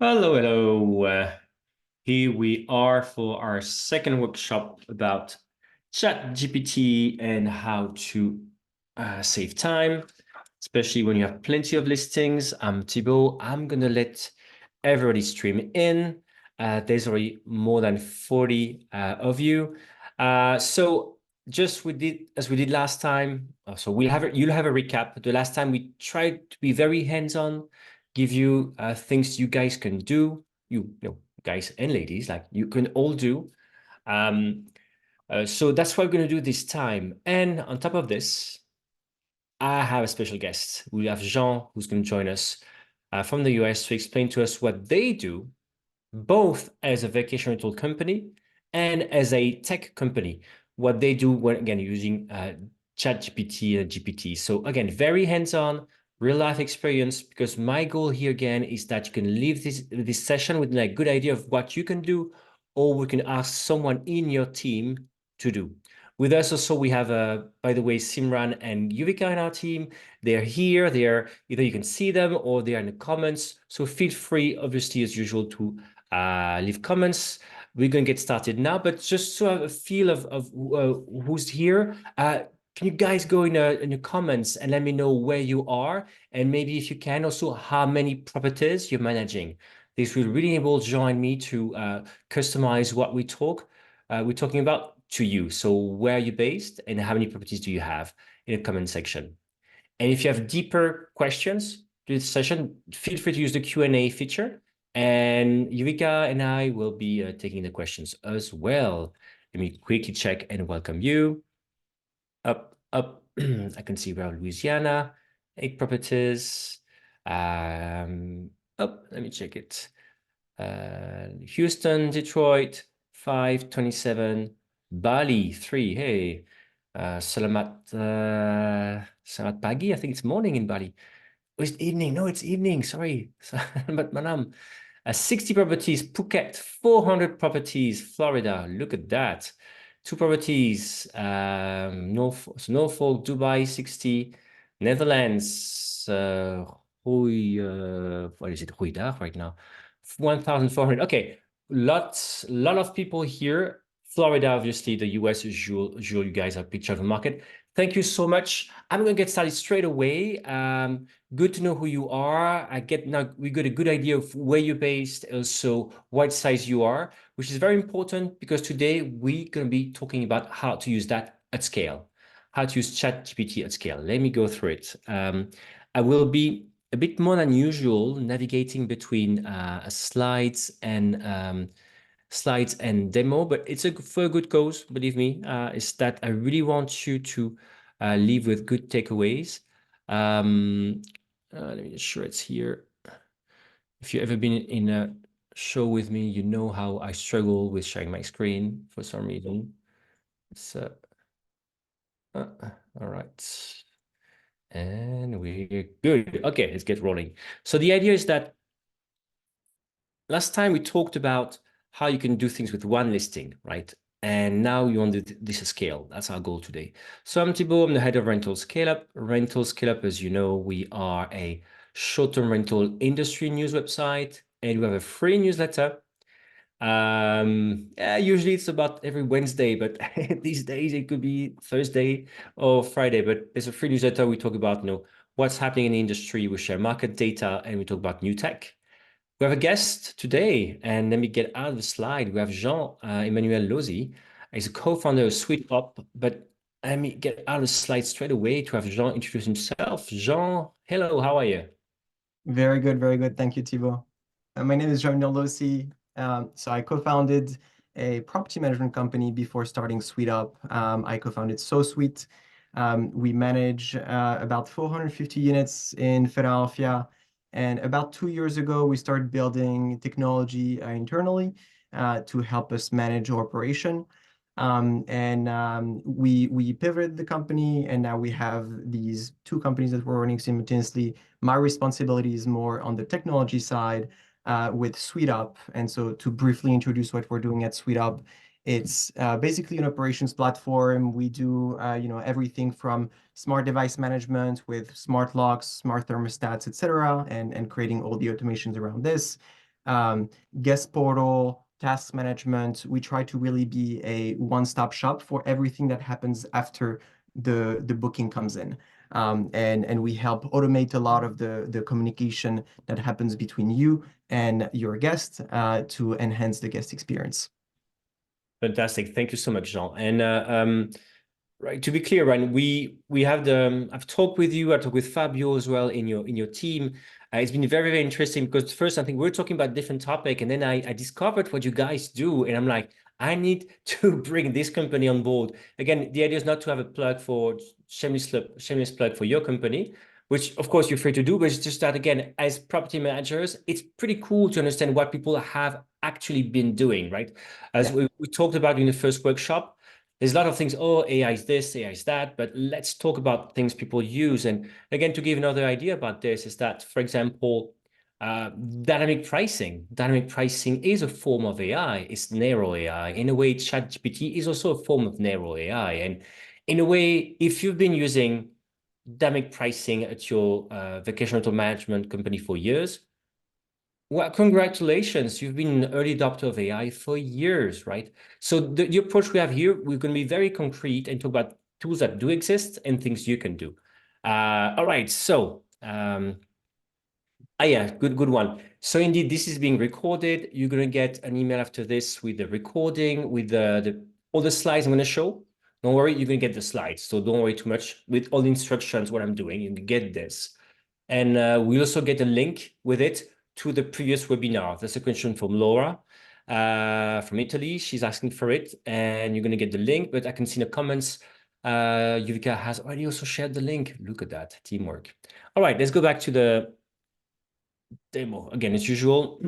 Hello, hello. Here we are for our second workshop about ChatGPT and how to save time, especially when you have plenty of listings. I'm Thibault. I'm going to let everybody stream in. There's already more than 40 of you. So just as we did last time. So you'll have a recap. The last time we tried to be very hands-on, give you things you guys can do. You know, guys and ladies, like you can all do. Um, so that's what we're going to do this time. And on top of this, I have a special guest. We have Jean, who's going to join us from the US to explain to us what they do, both as a vacation rental company and as a tech company, what they do when, again, using ChatGPT and GPT. So again, very hands-on, real-life experience, because my goal here again is that you can leave this session with a good idea of what you can do, or we can ask someone in your team to do. With us also, we have, by the way, Simran and Yuvika in our team. They're here. Either you can see them or they are in the comments. So feel free, obviously, as usual, to leave comments. We're going to get started now, but just to have a feel of who's here, can you guys go in the comments and let me know where you are, and maybe if you can also how many properties you're managing. This will really enable Jean and me to customize what we're talking about to you. So where are you based and how many properties do you have in the comment section? And if you have deeper questions to this session, feel free to use the Q&A feature. And Yuvika and I will be taking the questions as well. Let me quickly check and welcome you. Up. I can see around Louisiana, 8 properties. Let me check it. Houston, Detroit, 5, 27. Bali, 3. Hey, Selamat pagi. I think it's morning in Bali. Oh, it's evening. No, it's evening. Sorry. But Manam. 60 properties, Phuket, 400 properties, Florida. Look at that. 2 properties, Norfolk, Dubai, 60, Netherlands, what is it, Goeiedag right now, 1,400. Okay, lot of people here. Florida, obviously, the US, usual, you guys have picture of the market. Thank you so much. I'm going to get started straight away. Good to know who you are. We got a good idea of where you're based, also what size you are, which is very important because today we're going to be talking about how to use that at scale, how to use ChatGPT at scale. Let me go through it. I will be a bit more than usual navigating between slides and demo, but it's for a good cause, believe me. Is that I really want you to leave with good takeaways. Let me make sure it's here. If you've ever been in a show with me, you know how I struggle with sharing my screen for some reason. So, all right. And we're good. Okay, let's get rolling. So the idea is that last time we talked about how you can do things with one listing, right? And now you want this at scale. That's our goal today. So I'm Thibault, I'm the head of Rental Scale Up. Rental Scale Up, as you know, we are a short-term rental industry news website, and we have a free newsletter. Usually it's about every Wednesday, but these days it could be Thursday or Friday. But there's a free newsletter. We talk about, what's happening in the industry. We share market data, and we talk about new tech. We have a guest today, and let me get out of the slide. We have Jean-Emmanuel Losi. He's a co-founder of SweetUp, but let me get out of the slide straight away to have Jean introduce himself. Jean, hello, how are you? Very good, very good. Thank you, Thibault. My name is Jean-Emmanuel Losi. So I co-founded a property management company before starting SweetUp. I co-founded SoSuite. We manage about 450 units in Philadelphia. And about 2 years ago, we started building technology internally to help us manage our operation. We pivoted the company, and now we have these 2 companies that we're running simultaneously. My responsibility is more on the technology side with SweetUp. And so to briefly introduce what we're doing at SweetUp, it's basically an operations platform. We do everything from smart device management with smart locks, smart thermostats, etc., and creating all the automations around this. guest portal, task management. We try to really be a one-stop shop for everything that happens after the booking comes in. And we help automate a lot of the communication that happens between you and your guest to enhance the guest experience. Fantastic. Thank you so much, Jean. And right, to be clear, Ryan, we have I've talked with you, I talked with Fabio as well in your team. It's been very, very interesting because first I think we're talking about different topic, and then I discovered what you guys do, and I'm like, I need to bring this company on board. Again, the idea is not to have a plug for shameless plug for your company, which of course you're free to do, but it's just that again, as property managers, it's pretty cool to understand what people have actually been doing, right? As Yeah. we talked about in the first workshop, there's a lot of things, oh, AI is this, AI is that, but let's talk about things people use. And again, to give another idea about this is that, for example, dynamic pricing. Dynamic pricing is a form of AI. It's narrow AI. In a way, ChatGPT is also a form of narrow AI. And in a way, if you've been using dynamic pricing at your vacation rental management company for years, well, congratulations. You've been an early adopter of AI for years, right? So the approach we have here, we're going to be very concrete and talk about tools that do exist and things you can do. All right. So, yeah, good one. So indeed, this is being recorded. You're going to get an email after this with the recording, with all the slides I'm going to show. Don't worry, you're going to get the slides. So don't worry too much with all the instructions, what I'm doing. You can get this. And we also get a link with it to the previous webinar. That's a question from Laura from Italy. She's asking for it, and you're going to get the link, but I can see in the comments, Yuvika has already also shared the link. Look at that, teamwork. All right, let's go back to the demo. Again, as usual,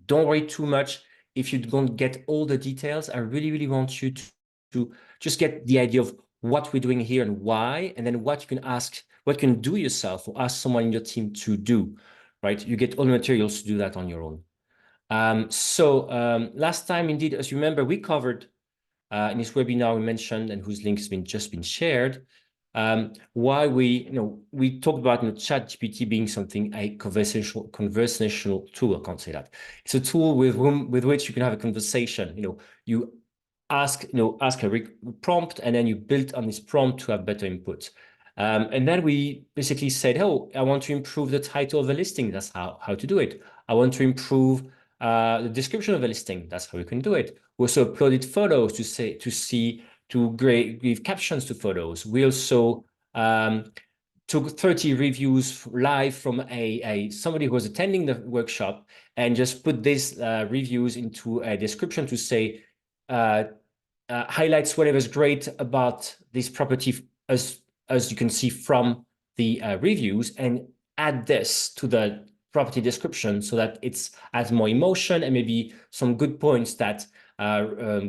don't worry too much if you don't get all the details. I really, really want you to just get the idea of what we're doing here and why, and then what you can ask, what you can do yourself or ask someone in your team to do, right? You get all the materials to do that on your own. Last time, indeed, as you remember, we covered in this webinar we mentioned, and whose link has just been shared, why we talked about ChatGPT being something, a conversational tool. I can't say that. It's a tool with which you can have a conversation. You ask a prompt, and then you build on this prompt to have better input. And then we basically said, oh, I want to improve the title of a listing. That's how to do it. I want to improve the description of a listing. That's how we can do it. We also uploaded photos to give captions to photos. We also took 30 reviews live from somebody who was attending the workshop and just put these reviews into a description to say highlights whatever's great about this property as you can see from the reviews, and add this to the property description so that it adds more emotion and maybe some good points that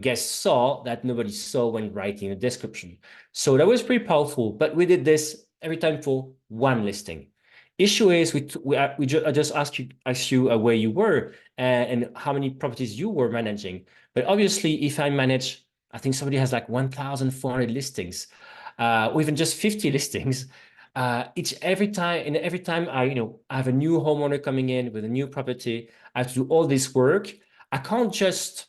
guests saw that nobody saw when writing a description. So that was pretty powerful, but we did this every time for one listing. Issue is I just asked you where you were and how many properties you were managing. But obviously, if I manage, I think somebody has like 1,400 listings, or even just 50 listings. Every time I have a new homeowner coming in with a new property, I have to do all this work. I can't just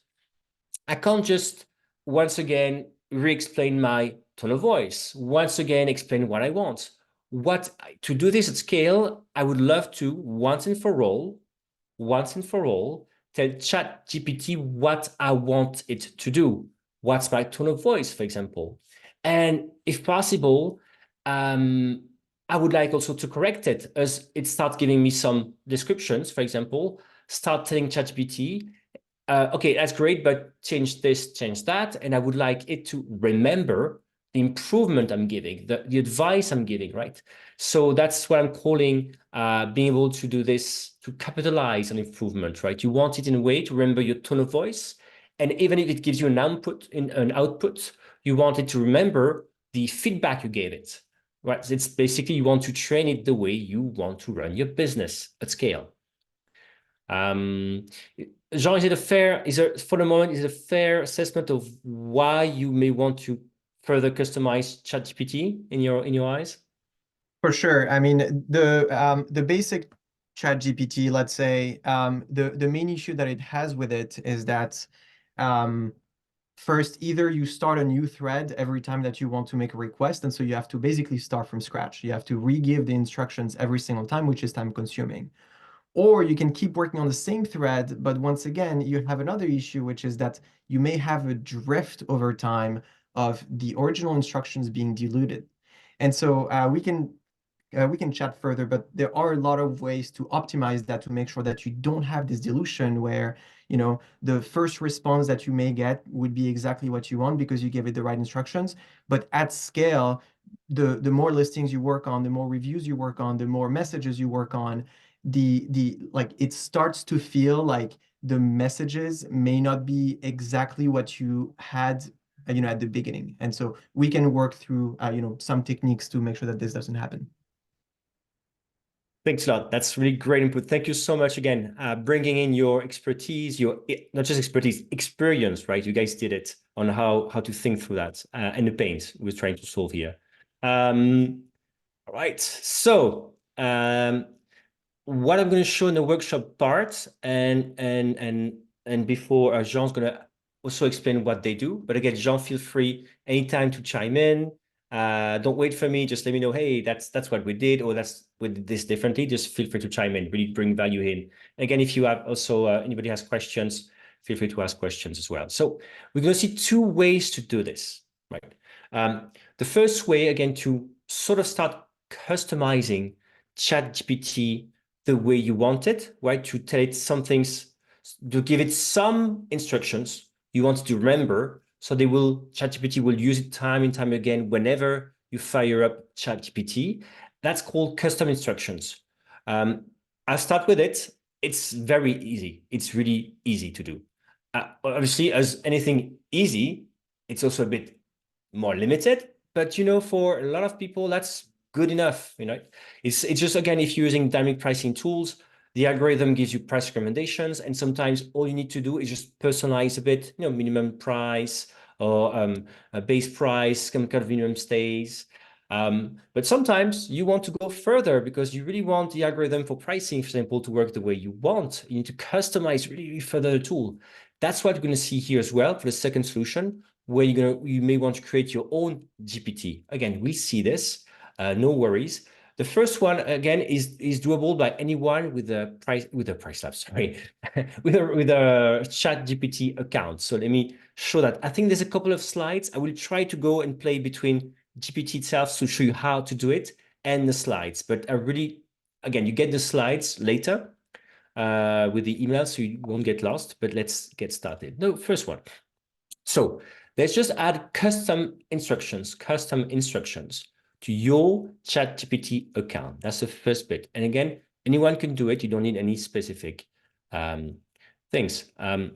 once again re-explain my tone of voice, once again explain what I want. To do this at scale, I would love to once and for all, tell ChatGPT what I want it to do. What's my tone of voice, for example? And if possible, I would like also to correct it as it starts giving me some descriptions, for example, start telling ChatGPT, okay, that's great, but change this, change that. And I would like it to remember the improvement I'm giving, the advice I'm giving, right? So that's what I'm calling being able to do this, to capitalize on improvement, right? You want it in a way to remember your tone of voice. And even if it gives you an output, you want it to remember the feedback you gave it, right? It's basically, you want to train it the way you want to run your business at scale. Jean, for the moment, is it a fair assessment of why you may want to further customize ChatGPT in your eyes? For sure. I mean, the basic ChatGPT, let's say, the main issue that it has with it is that um, first, either you start a new thread every time that you want to make a request, and so you have to basically start from scratch. You have to re-give the instructions every single time, which is time consuming. Or you can keep working on the same thread, but once again, you have another issue, which is that you may have a drift over time of the original instructions being diluted. And so we can chat further, but there are a lot of ways to optimize that to make sure that you don't have this dilution where, the first response that you may get would be exactly what you want because you gave it the right instructions. But at scale, the more listings you work on, the more reviews you work on, the more messages you work on, the like it starts to feel like the messages may not be exactly what you had at the beginning. And so we can work through some techniques to make sure that this doesn't happen. Thanks a lot. That's really great input. Thank you so much again, bringing in your expertise, your not just expertise, experience, right? You guys did it on how to think through that and the pains we're trying to solve here. All right. So what I'm going to show in the workshop part, and before Jean's going to also explain what they do. But again, Jean, feel free anytime to chime in. Don't wait for me. Just let me know, hey, that's what we did, or we did this differently. Just feel free to chime in. Really bring value in. And again, if you have also anybody has questions, feel free to ask questions as well. So we're going to see two ways to do this, right? The first way, again, to sort of start customizing ChatGPT the way you want it, right? To tell it some things, to give it some instructions you want to remember. So ChatGPT will use it time and time again whenever you fire up ChatGPT. That's called custom instructions. I'll start with it. It's very easy. It's really easy to do. Obviously, as anything easy, it's also a bit more limited. But for a lot of people, that's good enough. It's just, again, if you're using dynamic pricing tools, the algorithm gives you price recommendations, and sometimes all you need to do is just personalize a bit, minimum price or a base price, some kind of minimum stays. But sometimes you want to go further because you really want the algorithm for pricing, for example, to work the way you want. You need to customize really further the tool. That's what we're going to see here as well for the second solution, where you may want to create your own GPT. Again, we see this, no worries. The first one, again, is doable by anyone with a price lab, sorry, with a ChatGPT account. So let me show that. I think there's a couple of slides. I will try to go and play between GPT itself to show you how to do it and the slides. But again, you get the slides later with the email, so you won't get lost. But let's get started. No, first one. So let's just add custom instructions to your ChatGPT account. That's the first bit. And again, anyone can do it. You don't need any specific things. I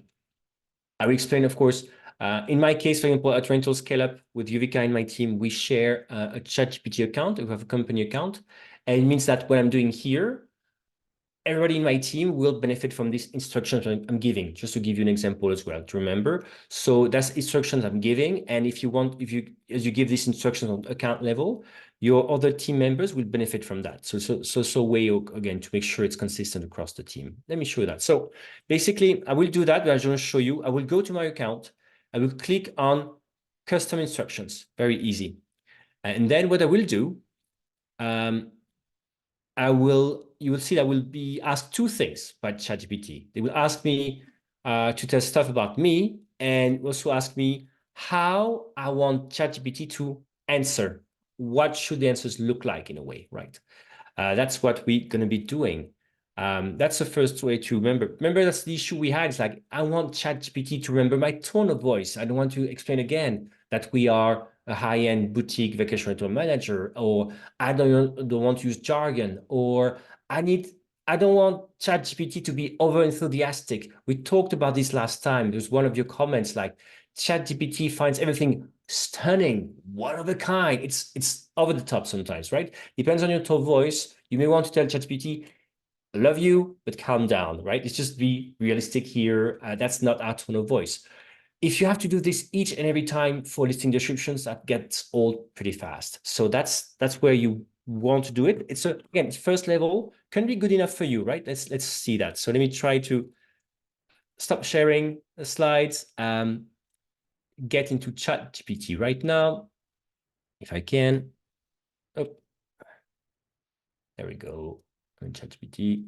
will explain, of course. In my case, for example, at Rental Scale Up with Yuvika and my team, we share a ChatGPT account. We have a company account. And it means that what I'm doing here, everybody in my team will benefit from these instructions I'm giving, just to give you an example as well to remember. So that's instructions I'm giving. And as you give these instructions on account level, your other team members will benefit from that. So way, again, to make sure it's consistent across the team. Let me show you that. So basically, I will do that, but I'm going to show you. I will go to my account. I will click on custom instructions. Very easy. And then what I will do, you will see that I will be asked two things by ChatGPT. They will ask me to tell stuff about me, and also ask me how I want ChatGPT to answer. What should the answers look like in a way, right? That's what we're going to be doing. That's the first way to remember. Remember, that's the issue we had. It's like, I want ChatGPT to remember my tone of voice. I don't want to explain again that we are a high-end boutique vacation rental manager, or I don't want to use jargon, or I don't want ChatGPT to be over enthusiastic. We talked about this last time. There's one of your comments like, ChatGPT finds everything stunning, one of a kind. It's over the top sometimes, right? Depends on your tone of voice. You may want to tell ChatGPT, I love you, but calm down, right? Let's just be realistic here. That's not our tone of voice. If you have to do this each and every time for listing descriptions, that gets old pretty fast. So that's where you want to do it. It's again, it's first level, can be good enough for you, right? Let's see that. So let me try to stop sharing the slides, get into ChatGPT right now, if I can. Oh, there we go. In ChatGPT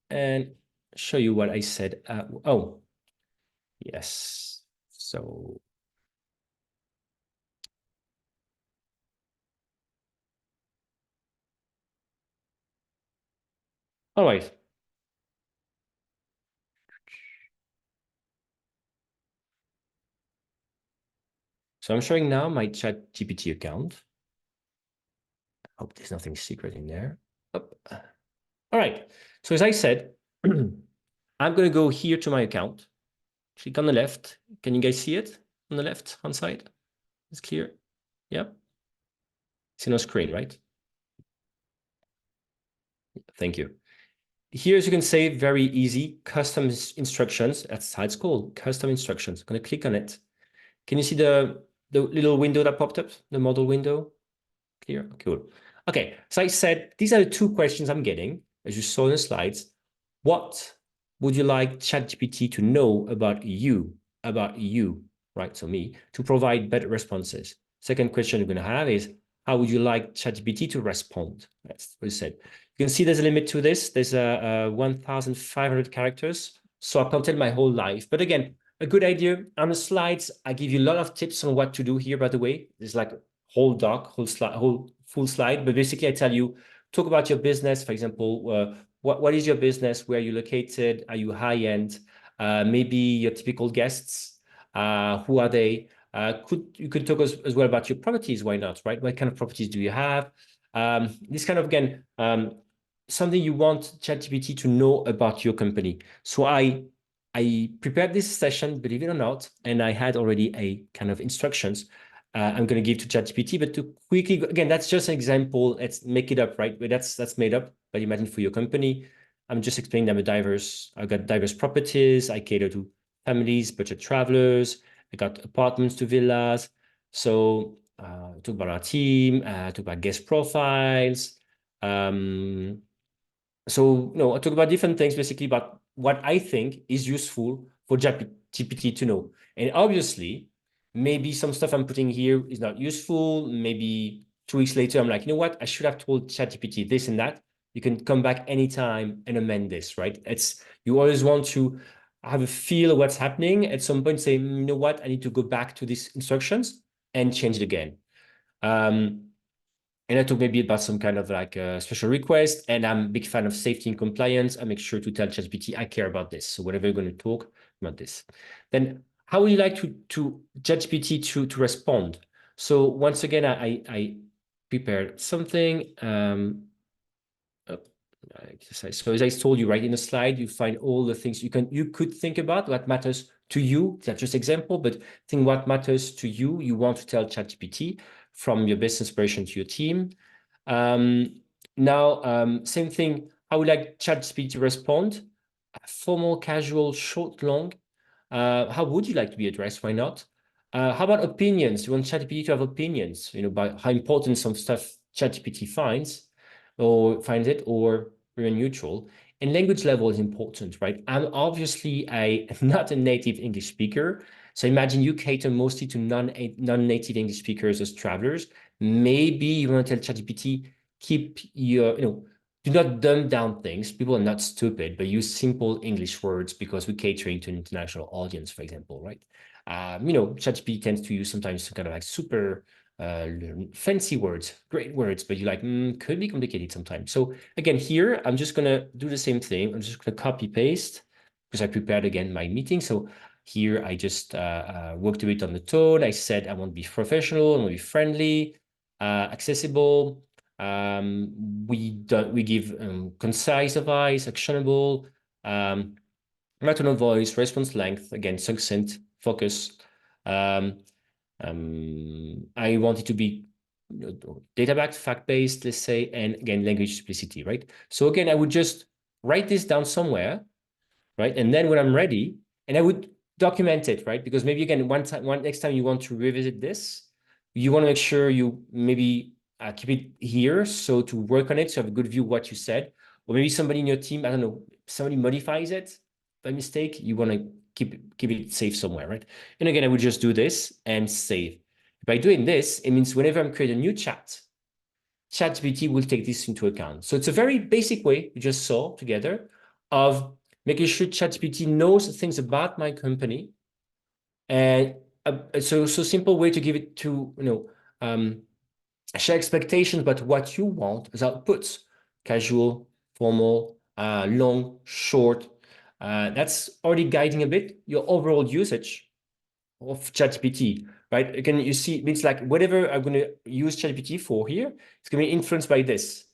and show you what I said. Oh, yes. So all right. So I'm showing now my ChatGPT account. I hope there's nothing secret in there. Oh. All right. So as I said, I'm going to go here to my account. Click on the left. Can you guys see it on the left hand side? It's clear. Yep. It's in our screen, right? Thank you. Here, as you can say, very easy, custom instructions. That's how it's called, custom instructions. I'm going to click on it. Can you see the little window that popped up, the model window? Clear? Cool. Okay, so I said, these are the two questions I'm getting, as you saw in the slides. What would you like ChatGPT to know about you, right? So me, to provide better responses. Second question you're going to have is, how would you like ChatGPT to respond? That's what I said. You can see there's a limit to this. There's 1,500 characters. So I can't tell my whole life. But again, a good idea. On the slides, I give you a lot of tips on what to do here, by the way. There's like a whole doc, whole slide, whole full slide. But basically, I tell you, talk about your business. For example, what is your business? Where are you located? Are you high end? Maybe your typical guests. Who are they? You could talk as well about your properties. Why not? Right? What kind of properties do you have? This kind of again something you want ChatGPT to know about your company. So I prepared this session, believe it or not, and I had already a kind of instructions I'm going to give to ChatGPT. But to quickly, again, that's just an example. Let's make it up, right? But that's made up. But imagine for your company, I'm just explaining them I've got diverse properties. I cater to families, budget travelers. I got apartments to villas. So talk about our team, talk about guest profiles. So I talk about different things, basically about what I think is useful for GPT to know. And obviously, maybe some stuff I'm putting here is not useful. Maybe 2 weeks later, I'm like, you know what? I should have told ChatGPT this and that. You can come back anytime and amend this, right? You always want to have a feel of what's happening. At some point, say, you know what? I need to go back to these instructions and change it again. And I talk maybe about some kind of like a special request. And I'm a big fan of safety and compliance. I make sure to tell ChatGPT, I care about this. So whatever you're going to talk about this. Then how would you like to ChatGPT to respond? So once again, I prepared something. So as I told you, right in the slide, you find all the things you could think about what matters to you. That's just example, but think what matters to you. You want to tell ChatGPT from your business inspiration to your team. Now, same thing. How would like ChatGPT to respond? Formal, casual, short, long. How would you like to be addressed? Why not? How about opinions? You want ChatGPT to have opinions, about how important some stuff ChatGPT finds or very neutral. And language level is important, right? I'm obviously not a native English speaker. So imagine you cater mostly to non-native English speakers as travelers. Maybe you want to tell ChatGPT, keep your, do not dumb down things. People are not stupid, but use simple English words because we're catering to an international audience, for example, right? ChatGPT tends to use sometimes kind of like super fancy words, great words, but you're like, could be complicated sometimes. So again, here, I'm just going to do the same thing. I'm just going to copy paste because I prepared again my meeting. So here I just worked a bit on the tone. I said I want to be professional, I want to be friendly, accessible. We give concise advice, actionable, tone of voice, response length, again, succinct, focus. I want it to be data-backed, fact-based, let's say, and again, language simplicity, right? So again, I would just write this down somewhere, right? And then when I'm ready, and I would document it, right? Because maybe again, next time you want to revisit this, you want to make sure you maybe keep it here. So to work on it, so have a good view of what you said, or maybe somebody in your team, I don't know, somebody modifies it by mistake. You want to keep it safe somewhere, right? And again, I would just do this and save. By doing this, it means whenever I'm creating a new chat, ChatGPT will take this into account. So it's a very basic way we just saw together of making sure ChatGPT knows things about my company, and so simple way to give it to share expectations about what you want as outputs: casual, formal, long, short. That's already guiding a bit your overall usage of ChatGPT, right? Again, you see, it means like whatever I'm going to use ChatGPT for here, it's going to be influenced by this.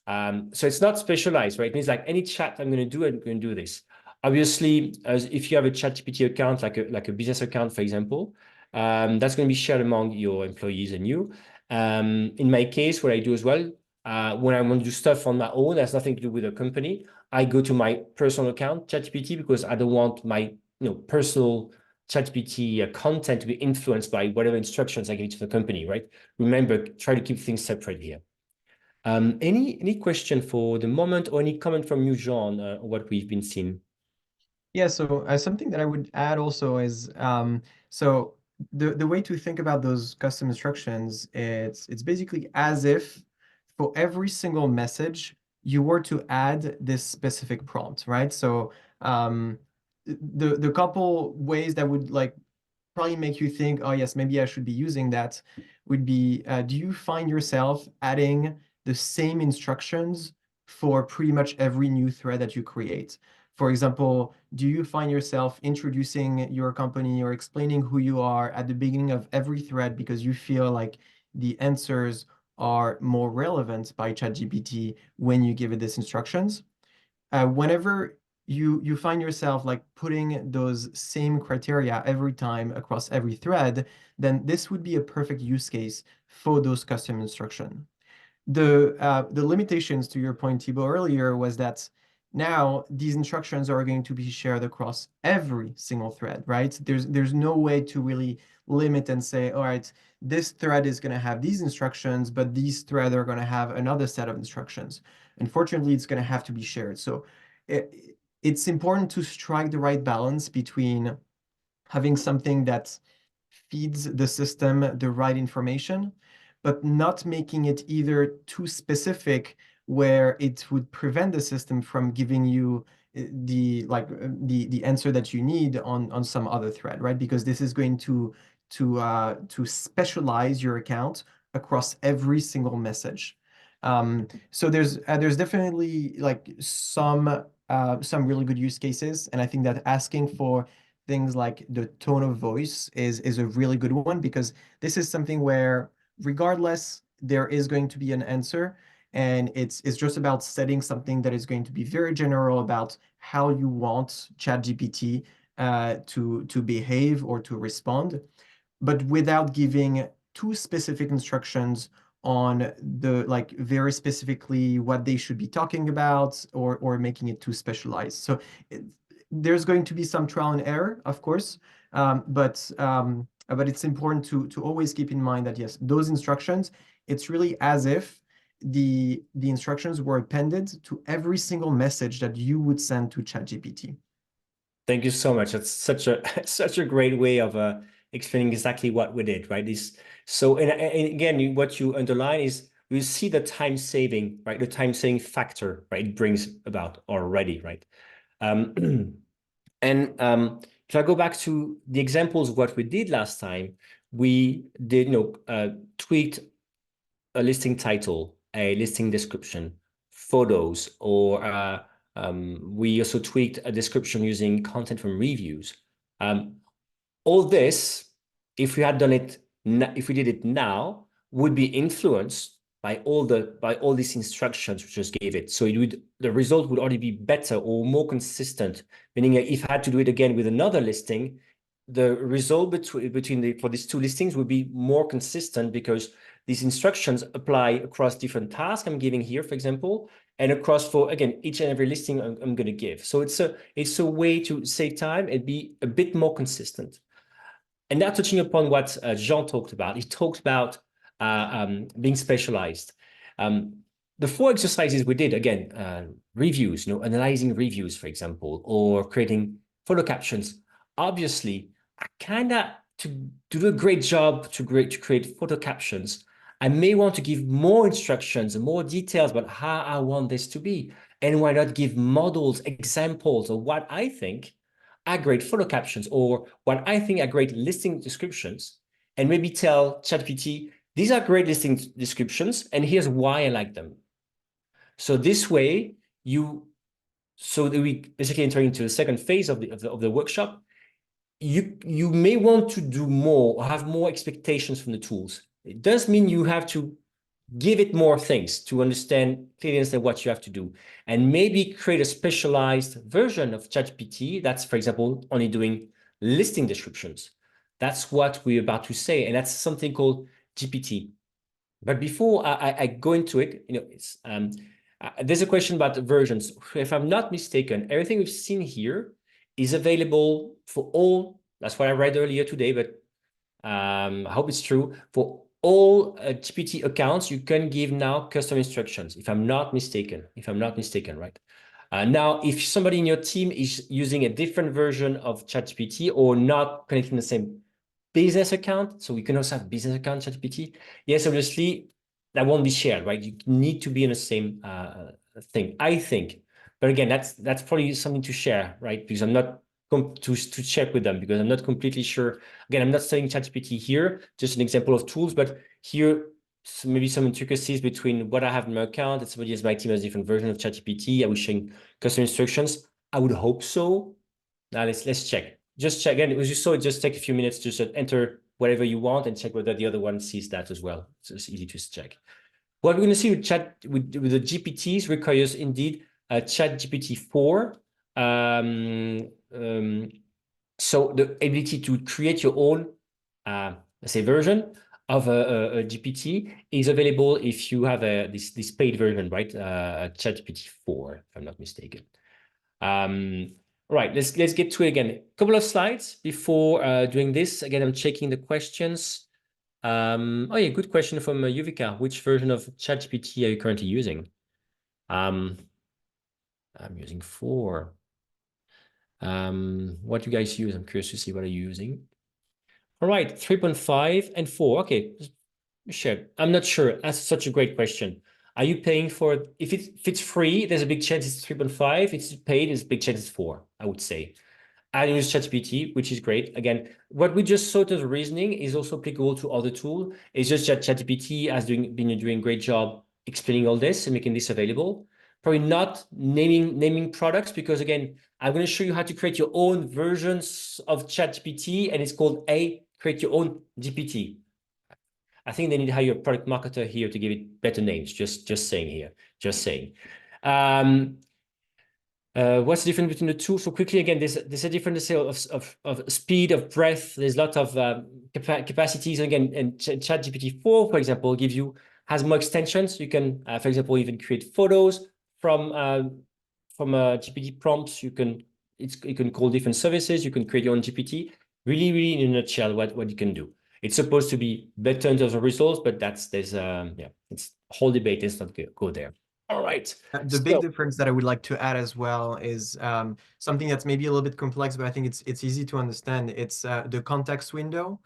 So it's not specialized, right? It means like any chat I'm going to do, I'm going to do this. Obviously, as if you have a ChatGPT account, like a business account, for example, that's going to be shared among your employees and you. In my case, what I do as well, when I want to do stuff on my own, that's nothing to do with a company, I go to my personal account, ChatGPT, because I don't want my personal ChatGPT content to be influenced by whatever instructions I give to the company, right? Remember, try to keep things separate here. Any question for the moment, or any comment from you, Jean, on what we've been seeing? Yeah, so something that I would add also is so the way to think about those custom instructions, it's basically as if for every single message you were to add this specific prompt, right? So the couple ways that would like probably make you think, oh yes, maybe I should be using that would be, do you find yourself adding the same instructions for pretty much every new thread that you create? For example, do you find yourself introducing your company or explaining who you are at the beginning of every thread because you feel like the answers are more relevant by ChatGPT when you give it these instructions? Whenever you find yourself like putting those same criteria every time across every thread, then this would be a perfect use case for those custom instruction. The limitations to your point, Thibault, earlier was that now these instructions are going to be shared across every single thread, right? There's no way to really limit and say, all right, this thread is going to have these instructions, but these threads are going to have another set of instructions. Unfortunately, it's going to have to be shared. So it's important to strike the right balance between having something that feeds the system the right information, but not making it either too specific where it would prevent the system from giving you the answer that you need on some other thread, right? Because this is going to specialize your account across every single message. So there's definitely like some really good use cases, and I think that asking for things like the tone of voice is a really good one, because this is something where regardless there is going to be an answer, and it's just about setting something that is going to be very general about how you want ChatGPT to behave or to respond, but without giving too specific instructions on the like very specifically what they should be talking about, or making it too specialized. So there's going to be some trial and error, of course, but it's important to always keep in mind that yes, those instructions, it's really as if the instructions were appended to every single message that you would send to ChatGPT. Thank you so much. That's such a such a great way of explaining exactly what we did, right? And again, what you underline is you see the time saving, right? The time saving factor, right? It brings about already, right? And if I go back to the examples of what we did last time, we did, tweaked a listing title, a listing description, photos, or we also tweaked a description using content from reviews. All this, if we had done it, if we did it now, would be influenced by all these instructions we just gave it. So the result would already be better or more consistent. Meaning, if I had to do it again with another listing, the result for these two listings would be more consistent, because these instructions apply across different tasks I'm giving here, for example, and across for, again, each and every listing I'm going to give. So it's a way to save time and be a bit more consistent. And now touching upon what Jean talked about, he talked about being specialized. The 4 exercises we did, again, reviews, analyzing reviews, for example, or creating photo captions. Obviously, I to do a great job to create photo captions, I may want to give more instructions and more details about how I want this to be. And why not give models, examples of what I think are great photo captions or what I think are great listing descriptions, and maybe tell ChatGPT, these are great listing descriptions, and here's why I like them. So this way, so that we basically enter into the second phase of the workshop. You may want to do more or have more expectations from the tools. It does mean you have to give it more things to clearly understand what you have to do, and maybe create a specialized version of ChatGPT that's, for example, only doing listing descriptions. That's what we're about to say, and that's something called GPT. But before I go into it, there's a question about the versions. If I'm not mistaken, everything we've seen here is available for all. That's what I read earlier today, but I hope it's true. For all GPT accounts, you can give now custom instructions, if I'm not mistaken, right? Now, if somebody in your team is using a different version of ChatGPT or not connecting the same business account, so we can also have business account ChatGPT. Yes, obviously, that won't be shared, right? You need to be in the same thing, I think. But again, that's probably something to share, right? Because I'm not to check with them, because I'm not completely sure. Again, I'm not studying ChatGPT here, just an example of tools, but here, maybe some intricacies between what I have in my account and somebody else, my team has a different version of ChatGPT. Are we sharing custom instructions? I would hope so. Now let's check. Just check. Again, as you saw, it just take a few minutes to just enter whatever you want and check whether the other one sees that as well. So it's easy to check. What we're going to see with the GPTs requires indeed a ChatGPT 4. So the ability to create your own, let's say, version of a GPT is available if you have this paid version, right? ChatGPT 4, if I'm not mistaken. Right, let's get to it again. A couple of slides before doing this. Again, I'm checking the questions. Oh yeah, good question from Yuvika. Which version of ChatGPT are you currently using? I'm using 4. What do you guys use? I'm curious to see what are you using. All right, 3.5 and 4. Okay, sure. I'm not sure. That's such a great question. Are you paying for it? If it's free, there's a big chance it's 3.5. If it's paid, there's a big chance it's 4, I would say. I use ChatGPT, which is great. Again, what we just saw to the reasoning is also applicable to other tools. It's just that ChatGPT has been doing a great job explaining all this and making this available. Probably not naming products, because again, I'm going to show you how to create your own versions of ChatGPT, and it's called create your own GPT. I think they need to hire a product marketer here to give it better names. Just saying here. Just saying. What's the difference between the two? So quickly, again, there's a difference of speed, of breadth. There's a lot of capacities. Again, and ChatGPT 4, for example, has more extensions. You can, for example, even create photos from GPT prompts. You can call different services. You can create your own GPT. Really, in a nutshell, what you can do. It's supposed to be better in terms of results, but it's a whole debate. Let's not go there. All right. The big difference that I would like to add as well is something that's maybe a little bit complex, but I think it's easy to understand. It's the context window.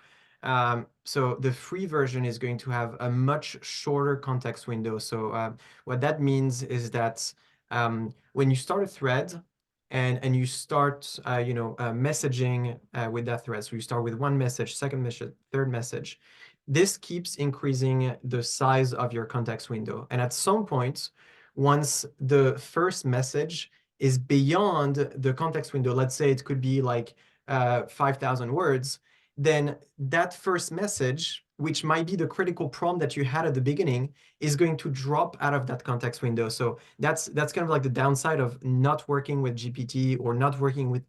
So the free version is going to have a much shorter context window. So what that means is that when you start a thread and you start messaging with that thread, so you start with one message, second message, third message, this keeps increasing the size of your context window. And at some point, once the first message is beyond the context window, let's say it could be like 5,000 words, then that first message, which might be the critical prompt that you had at the beginning, is going to drop out of that context window. So that's kind of like the downside of not working with GPT or not working with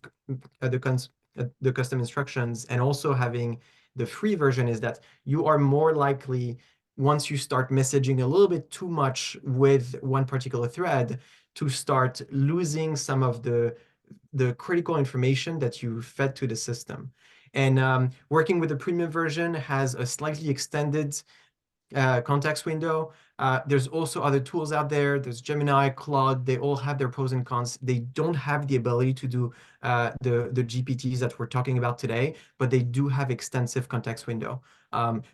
the custom instructions, and also having the free version, is that you are more likely, once you start messaging a little bit too much with one particular thread, to start losing some of the critical information that you fed to the system. And working with the premium version has a slightly extended context window. There's also other tools out there. There's Gemini, Claude. They all have their pros and cons. They don't have the ability to do the GPTs that we're talking about today, but they do have extensive context window.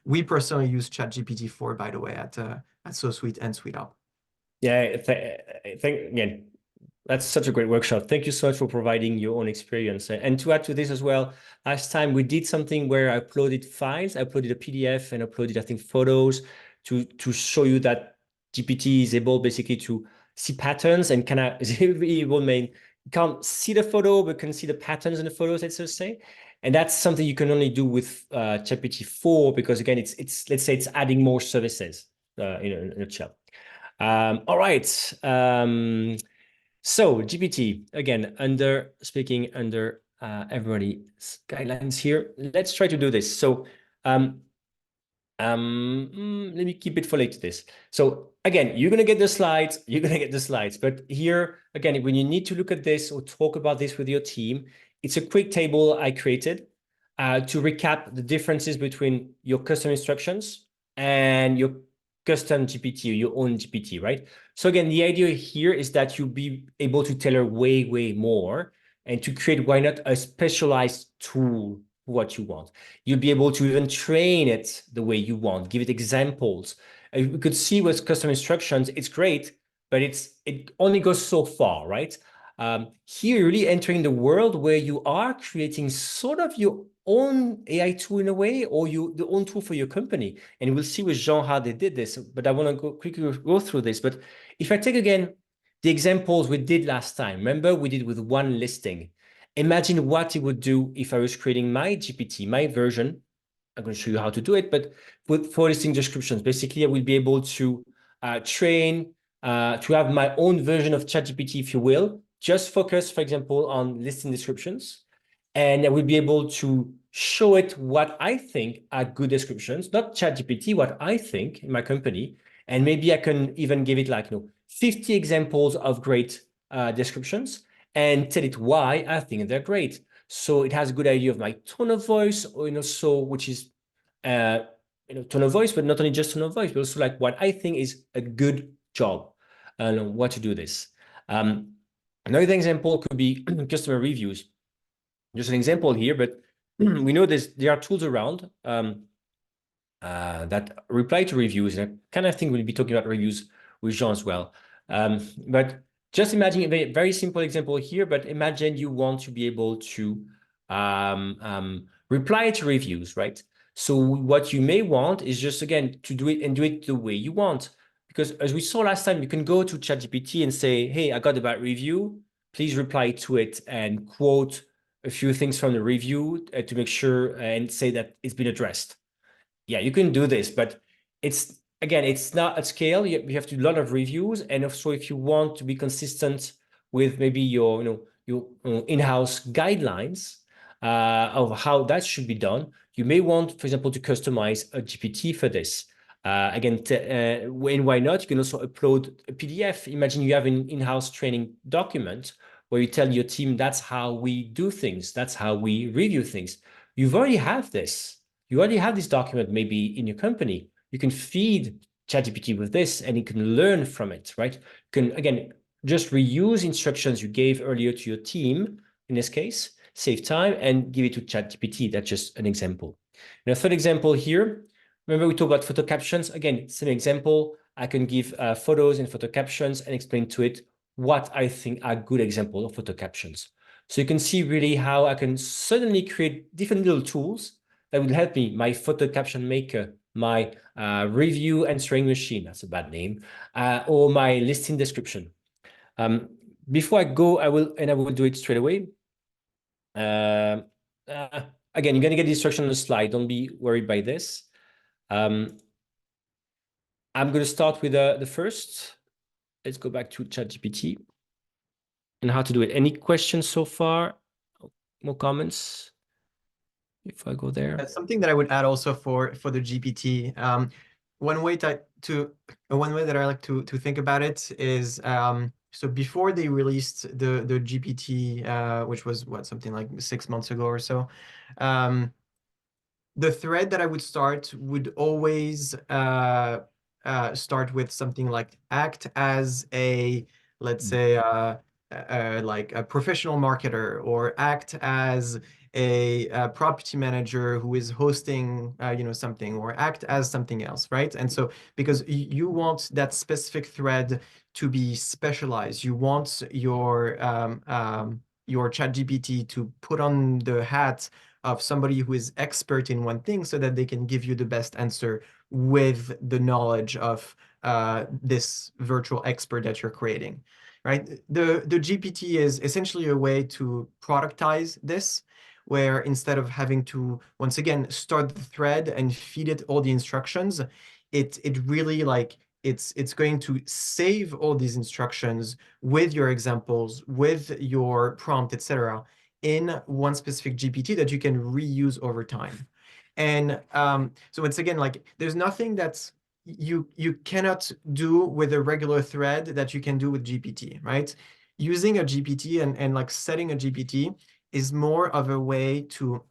We personally use ChatGPT 4, by the way, at SoSuite and SuiteUp. Yeah, thank again. That's such a great workshop. Thank you so much for providing your own experience. And to add to this as well, last time we did something where I uploaded files. I uploaded a PDF and uploaded, I think, photos to show you that GPT is able basically to see patterns and kind of is able main can't see the photo but can see the patterns in the photos, let's just say. And that's something you can only do with GPT 4 because again, it's let's say it's adding more services in a nutshell. All right. So GPT, again, speaking under everybody's guidelines here. Let's try to do this. So let me keep it for later this. So again, you're going to get the slides, but here, again, when you need to look at this or talk about this with your team, it's a quick table I created to recap the differences between your custom instructions and your custom GPT or your own GPT, right? So again, the idea here is that you'll be able to tailor way, way more and to create, why not, a specialized tool for what you want. You'll be able to even train it the way you want, give it examples. You could see with custom instructions, it's great, but it only goes so far, right? Here, you're really entering the world where you are creating sort of your own AI tool in a way, or the own tool for your company. And we'll see with Jean how they did this, but I want to quickly go through this. But if I take again the examples we did last time, remember we did with one listing. Imagine what it would do if I was creating my GPT, my version. I'm going to show you how to do it, but for listing descriptions, basically I will be able to train, to have my own version of ChatGPT, if you will, just focus, for example, on listing descriptions. And I will be able to show it what I think are good descriptions, not ChatGPT, what I think in my company. And maybe I can even give it like, 50 examples of great descriptions and tell it why I think they're great. So it has a good idea of my tone of voice, or, so which is, tone of voice, but not only just tone of voice, but also like what I think is a good job and what to do this. Another example could be customer reviews. Just an example here, but we know there are tools around that reply to reviews. And I kind of think we'll be talking about reviews with Jean as well. But just imagine a very, very simple example here, but imagine you want to be able to reply to reviews, right? So what you may want is just, again, to do it the way you want. Because as we saw last time, you can go to ChatGPT and say, hey, I got a bad review. Please reply to it and quote a few things from the review to make sure and say that it's been addressed. Yeah, you can do this, but it's not at scale. You have to do a lot of reviews, and also if you want to be consistent with maybe your in-house guidelines of how that should be done, you may want, for example, to customize a GPT for this. Why not? You can also upload a PDF. Imagine you have an in-house training document where you tell your team that's how we do things, that's how we review things. You've already have this. You already have this document maybe in your company. You can feed ChatGPT with this and it can learn from it, right? You can, again, just reuse instructions you gave earlier to your team, in this case, save time and give it to ChatGPT. That's just an example. And a third example here, remember we talked about photo captions. Again, same example. I can give photos and photo captions and explain to it what I think are good examples of photo captions. So you can see really how I can suddenly create different little tools that will help me, my photo caption maker, my review answering machine, that's a bad name, or my listing description. Before I go, I will do it straight away. Again, you're going to get the instruction on the slide. Don't be worried by this. I'm going to start with the first. Let's go back to ChatGPT and how to do it. Any questions so far? More comments? If I go there. Something that I would add also for the GPT, one way that I like to think about it is so before they released the GPT, which was something like 6 months ago or so, the thread that I would start would always start with something like act as a, let's say, like a professional marketer, or act as a property manager who is hosting, something, or act as something else, right? And so, because you want that specific thread to be specialized, you want your ChatGPT to put on the hat of somebody who is expert in one thing so that they can give you the best answer with the knowledge of this virtual expert that you're creating, right? The GPT is essentially a way to productize this, where instead of having to, once again, start the thread and feed it all the instructions, it really like, it's going to save all these instructions with your examples, with your prompt, etc., in one specific GPT that you can reuse over time. And so once again, like, there's nothing that's you cannot do with a regular thread that you can do with GPT, right? Using a GPT and like setting a GPT is more of a way to,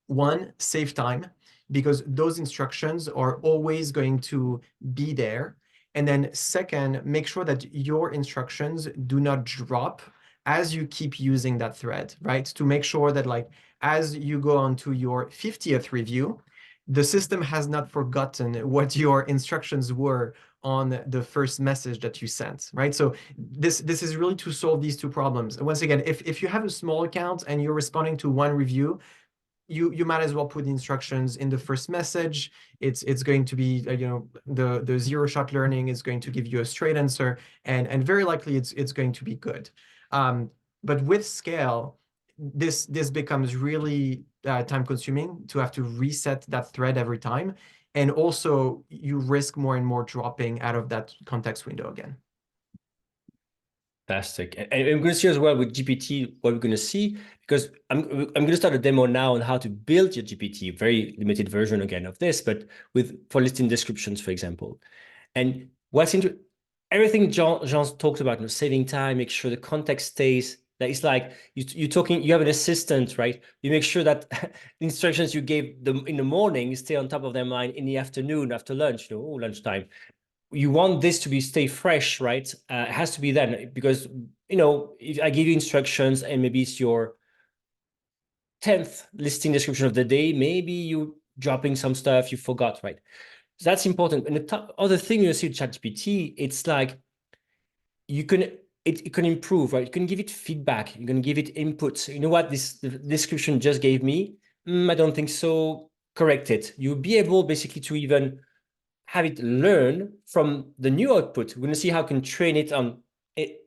one, save time, because those instructions are always going to be there. And then second, make sure that your instructions do not drop as you keep using that thread, right? To make sure that, like, as you go on to your 50th review, the system has not forgotten what your instructions were on the first message that you sent, right? So this is really to solve these two problems. And once again, if you have a small account and you're responding to one review, you might as well put the instructions in the first message. It's going to be the zero shot learning is going to give you a straight answer, and very likely it's going to be good. But with scale, this becomes really time consuming to have to reset that thread every time, and also you risk more and more dropping out of that context window again. Fantastic. And I'm going to see as well with GPT what we're going to see, because I'm going to start a demo now on how to build your GPT, very limited version again of this, but for listing descriptions, for example. And what's interesting, everything Jean talked about, saving time, make sure the context stays. That it's like you have an assistant, right? You make sure that the instructions you gave them in the morning stay on top of their mind in the afternoon, after lunch, lunchtime. You want this to stay fresh, right? It has to be then, because if I give you instructions and maybe it's your 10th listing description of the day, maybe you dropping some stuff you forgot, right? So that's important. And the other thing you see with ChatGPT, it's like it can improve, right? You can give it feedback, you can give it inputs. You know what the description just gave me? I don't think so. Correct it. You'll be able basically to even have it learn from the new output. We're going to see how you can train it on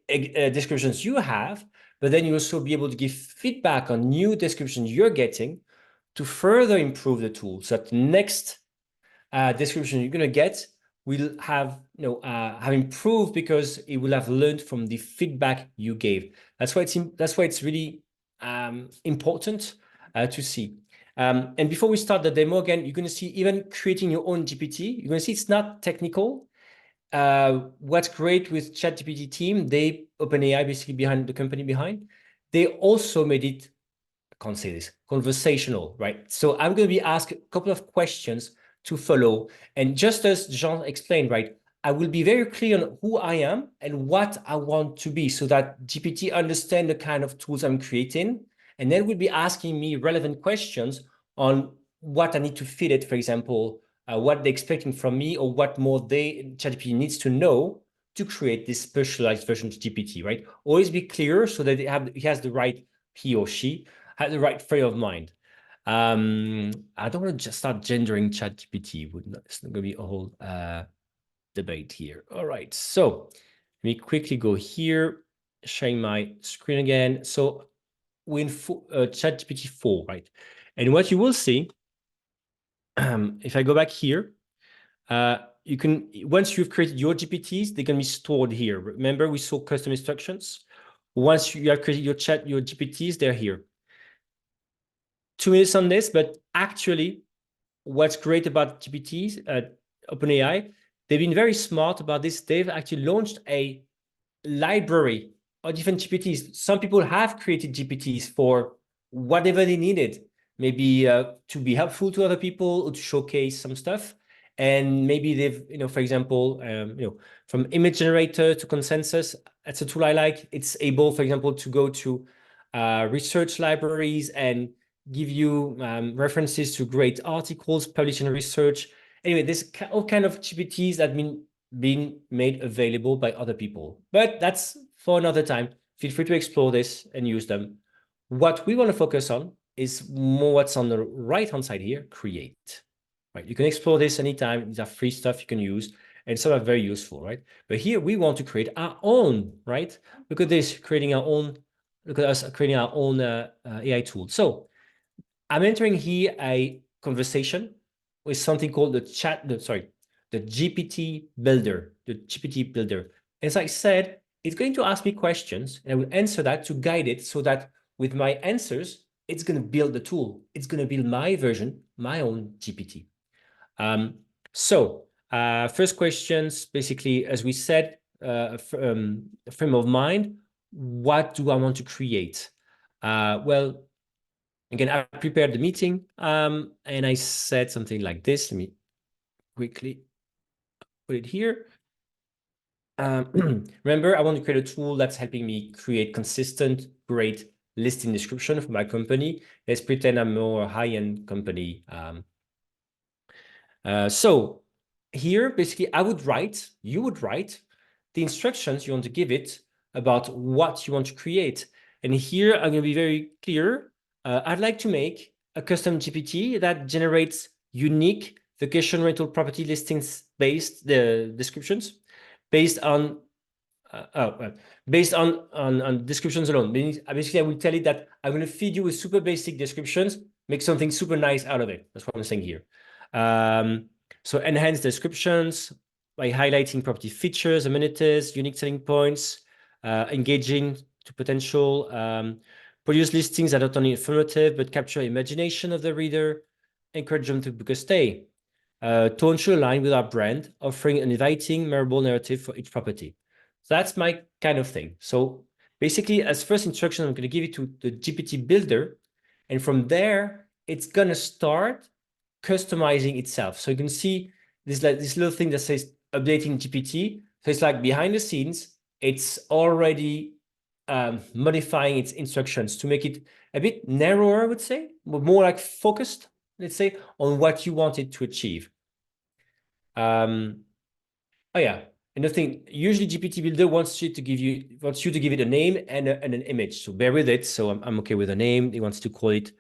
descriptions you have, but then you also be able to give feedback on new descriptions you're getting to further improve the tool. So that the next description you're going to get will have have improved because it will have learned from the feedback you gave. That's why it's really important to see. And before we start the demo again, you're going to see even creating your own GPT. You're going to see it's not technical. What's great with ChatGPT team, they OpenAI basically behind the company behind, they also made it, I can't say this, conversational, right? So I'm going to be asked a couple of questions to follow. And just as Jean explained, right, I will be very clear on who I am and what I want to be so that GPT understand the kind of tools I'm creating. And then we'll be asking me relevant questions on what I need to fit it, for example, what they're expecting from me, or what more ChatGPT needs to know to create this specialized version of GPT, right? Always be clear so that he or she has the right frame of mind. I don't want to just start gendering ChatGPT. It's not going to be a whole debate here. All right, so let me quickly go here, sharing my screen again. So we're in ChatGPT 4, right? And what you will see, if I go back here, you can, once you've created your GPTs, they're going to be stored here. Remember, we saw custom instructions. Once you have created your GPTs, they're here. 2 minutes on this, but actually, what's great about GPTs at OpenAI, they've been very smart about this. They've actually launched a library of different GPTs. Some people have created GPTs for whatever they needed. maybe to be helpful to other people or to showcase some stuff. And maybe they've, for example, from image generator to consensus, that's a tool I like. It's able, for example, to go to research libraries and give you references to great articles published in research. Anyway, there's all kind of GPTs that being made available by other people. But that's for another time. Feel free to explore this and use them. What we want to focus on is more what's on the right-hand side here, create. Right? You can explore this anytime. These are free stuff you can use, and some are very useful, right? But here we want to create our own, right? Look at this, creating our own, look at us creating our own AI tool. So I'm entering here a conversation with something called the GPT builder, the GPT builder. As I said, it's going to ask me questions and I will answer that to guide it so that with my answers, it's going to build the tool. It's going to build my version, my own GPT. First questions, basically, as we said, frame of mind. What do I want to create? Well, again, I prepared the meeting and I said something like this. Let me quickly put it here. Remember, I want to create a tool that's helping me create consistent, great listing description for my company. Let's pretend I'm a more high-end company. So here, basically, you would write the instructions you want to give it about what you want to create. And here, I'm going to be very clear. I'd like to make a custom GPT that generates unique vacation rental property listings based descriptions based on descriptions alone. Basically, I will tell it that I'm going to feed you with super basic descriptions, make something super nice out of it. That's what I'm saying here. So enhance descriptions by highlighting property features, amenities, unique selling points, engaging to potential, produce listings that are not only informative, but capture imagination of the reader, encourage them to book a stay. Tone should align with our brand, offering an inviting, memorable narrative for each property. So that's my kind of thing. So basically, as first instruction, I'm going to give it to the GPT builder. And from there, it's going to start customizing itself. So you can see this little thing that says updating GPT. So it's like behind the scenes, it's already modifying its instructions to make it a bit narrower, I would say, but more like focused, let's say, on what you want it to achieve. Oh yeah, another thing. Usually, GPT Builder wants you to give it a name and an image. So bear with it. So I'm okay with a name. It wants to call it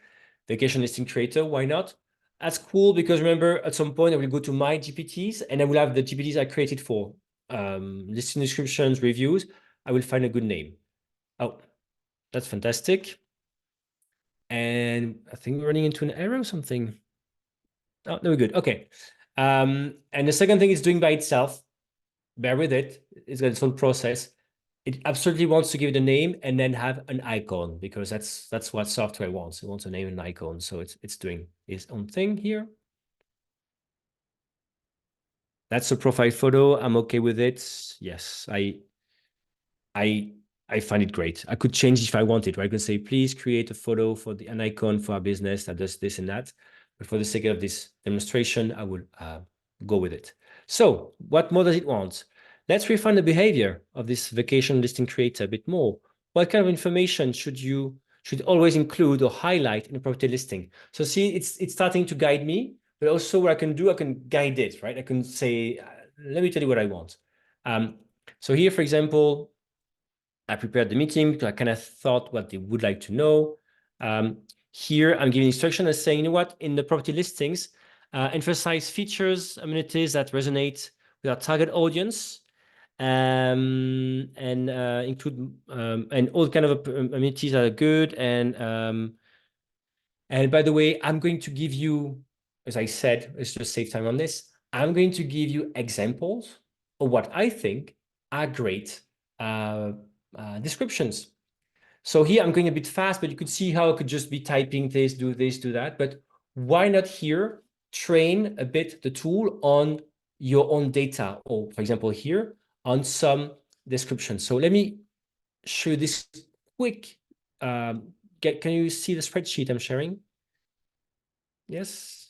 Vacation Listing Creator. Why not? That's cool because remember, at some point I will go to my GPTs and I will have the GPTs I created for listing descriptions, reviews. I will find a good name. Oh, that's fantastic. And I think we're running into an error or something. Oh, no, we're good. Okay. And the second thing it's doing by itself. Bear with it. It's got its own process. It absolutely wants to give it a name and then have an icon because that's what software wants. It wants a name and an icon. So it's doing its own thing here. That's a profile photo. I'm okay with it. Yes, I find it great. I could change it if I wanted, right? I could say, please create a photo for an icon for our business that does this and that. But for the sake of this demonstration, I would go with it. So what more does it want? Let's refine the behavior of this vacation listing creator a bit more. What kind of information should always include or highlight in a property listing? So see, it's starting to guide me, but also what I can do, I can guide it, right? I can say, let me tell you what I want. So here, for example, I prepared the meeting because I kind of thought what they would like to know. Here, I'm giving instruction as saying, you know what, in the property listings, emphasize features, amenities that resonate with our target audience, and include and all kind of amenities that are good. And by the way, I'm going to give you, as I said, let's just save time on this. I'm going to give you examples of what I think are great descriptions. So here I'm going a bit fast, but you could see how I could just be typing this, do that. But why not here train a bit the tool on your own data, or for example here on some descriptions. So let me show you this quick. Can you see the spreadsheet I'm sharing? Yes.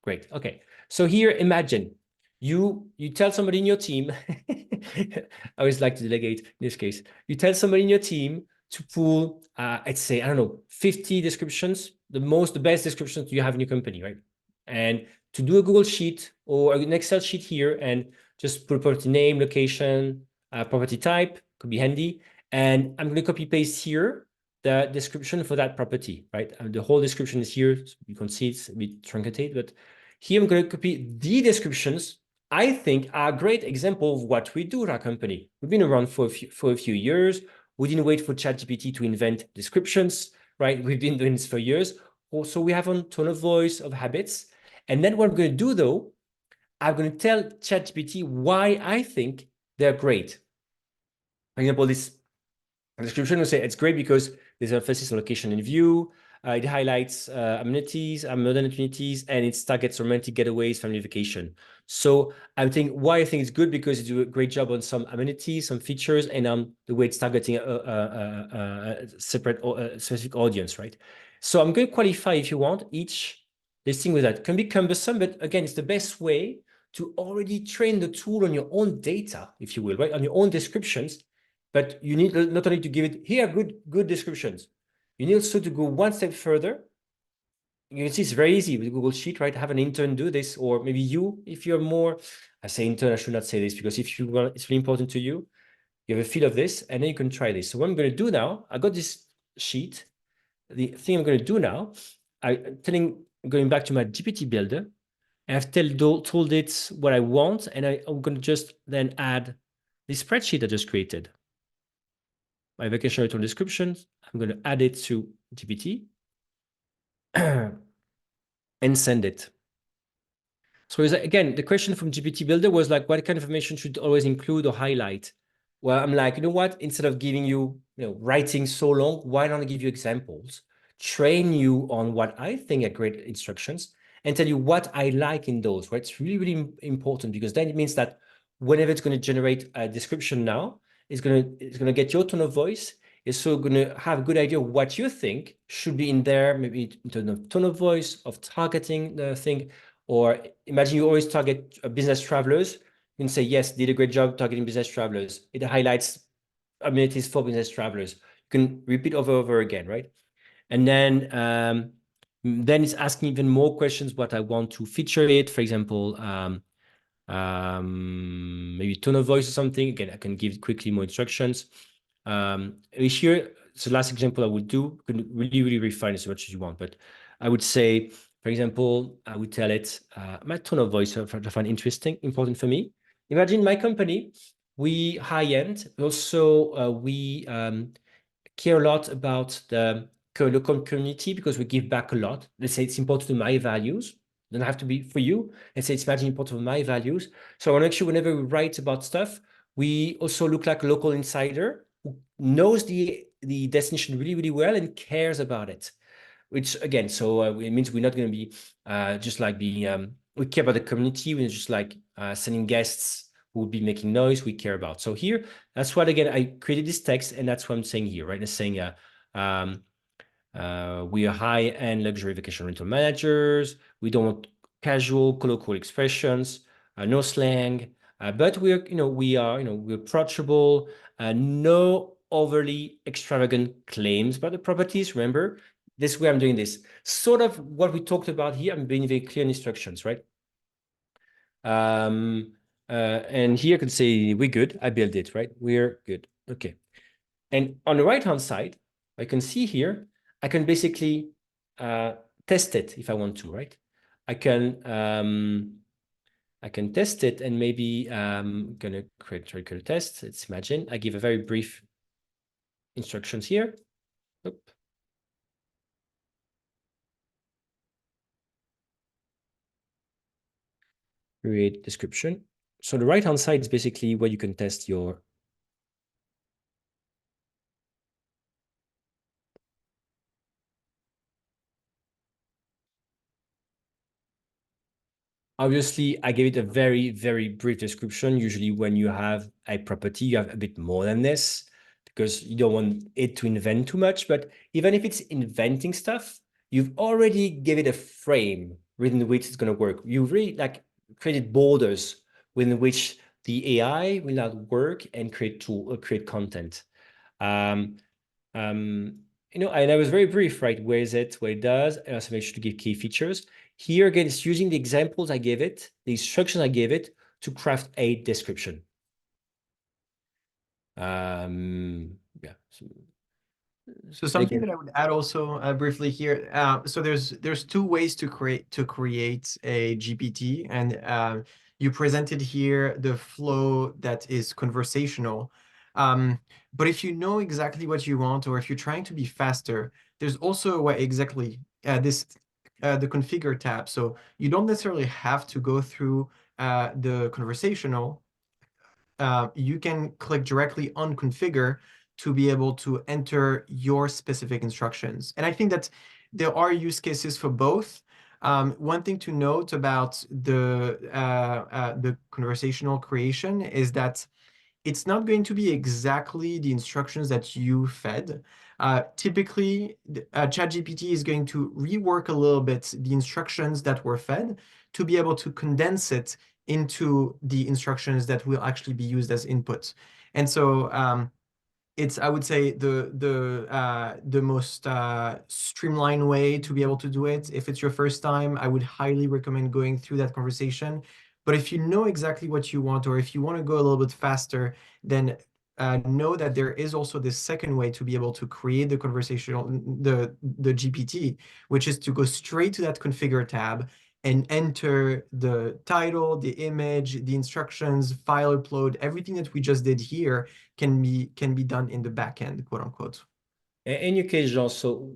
Great. Okay. So here, imagine you tell somebody in your team, I always like to delegate in this case, you tell somebody in your team to pull, let's say, I don't know, 50 descriptions, the best descriptions you have in your company, right? And to do a Google Sheet or an Excel sheet here and just put property name, location, property type, could be handy. And I'm going to copy paste here the description for that property, right? The whole description is here. So you can see it's a bit truncated, but here I'm going to copy the descriptions I think are a great example of what we do at our company. We've been around for a few years. We didn't wait for ChatGPT to invent descriptions, right? We've been doing this for years. Also, we have a tone of voice, of habits. And then what I'm going to do, though, I'm going to tell ChatGPT why I think they're great. For example, this description will say it's great because there's emphasis on location and view. It highlights amenities, modern amenities, and it targets romantic getaways, family vacation. So I think why I think it's good because it do a great job on some amenities, some features, and the way it's targeting a separate specific audience, right? So I'm going to qualify, if you want, each listing with that. It can be cumbersome, but again, it's the best way to already train the tool on your own data, if you will, right? On your own descriptions. But you need not only to give it here good descriptions, you need also to go one step further. You can see it's very easy with Google Sheet, right? Have an intern do this, or maybe you, if you're more, I say intern, I should not say this because if you want, it's really important to you. You have a feel of this, and then you can try this. So what I'm going to do now, I got this sheet. The thing I'm going to do now, going back to my GPT builder, and I've told it what I want, and I'm going to just then add the spreadsheet I just created. My vacation rental descriptions. I'm going to add it to GPT and send it. So again, the question from GPT Builder was like, what kind of information should always include or highlight? Well, I'm like, you know what? Instead of giving you, writing so long, why don't I give you examples, train you on what I think are great instructions, and tell you what I like in those, right? It's really, really important because then it means that whenever it's going to generate a description now, it's going to get your tone of voice. It's so going to have a good idea of what you think should be in there, maybe in terms of tone of voice, of targeting the thing. Or imagine you always target business travelers. You can say, yes, did a great job targeting business travelers. It highlights amenities for business travelers. You can repeat over again, right? And then it's asking even more questions, what I want to feature it. For example, maybe tone of voice or something. Again, I can give quickly more instructions. Here, so last example I would do, you can really, really refine as much as you want, but I would say, for example, I would tell it my tone of voice I find interesting, important for me. Imagine my company, we high-end, also we care a lot about the local community because we give back a lot. Let's say it's important to my values. Doesn't have to be for you. Let's say it's imagine important to my values. So I want to make sure whenever we write about stuff, we also look like a local insider who knows the destination really, really well and cares about it. Which again, so it means we're not going to be just like being, we care about the community. We're just like sending guests who will be making noise we care about. So here, that's what, again, I created this text and that's what I'm saying here, right? It's saying we are high-end luxury vacation rental managers. We don't want casual, colloquial expressions, no slang, but we're approachable, no overly extravagant claims about the properties. Remember, this way I'm doing this. Sort of what we talked about here, I'm being very clear in instructions, right? And here I can say, we're good. I built it, right? We're good. Okay. And on the right-hand side, I can see here, I can basically test it if I want to, right? I can test it and maybe I'm gonna create a test. Let's imagine I give a very brief instructions here. Oop. Create description. So the right-hand side is basically where you can test your obviously, I gave it a very, very brief description. Usually when you have a property, you have a bit more than this because you don't want it to invent too much. But even if it's inventing stuff, you've already given it a frame within which it's going to work. You've really like created borders within which the AI will not work and create content. And I was very brief, right? Where is it? What it does? I also make sure to give key features. Here again, it's using the examples I gave it, the instructions I gave it to craft a description. Yeah. So something that I would add also briefly here. So there's two ways to create a GPT, and you presented here the flow that is conversational. But if you know exactly what you want, or if you're trying to be faster, there's also a way exactly the configure tab. So you don't necessarily have to go through the conversational. You can click directly on configure to be able to enter your specific instructions. And I think that there are use cases for both. One thing to note about the conversational creation is that it's not going to be exactly the instructions that you fed. Typically, ChatGPT is going to rework a little bit the instructions that were fed to be able to condense it into the instructions that will actually be used as inputs. And so it's, I would say, the most streamlined way to be able to do it. If it's your first time, I would highly recommend going through that conversation. But if you know exactly what you want, or if you want to go a little bit faster, then know that there is also this second way to be able to create the the GPT, which is to go straight to that configure tab and enter the title, the image, the instructions, file upload, everything that we just did here can be done in the back end, quote unquote. In your case, Jean, so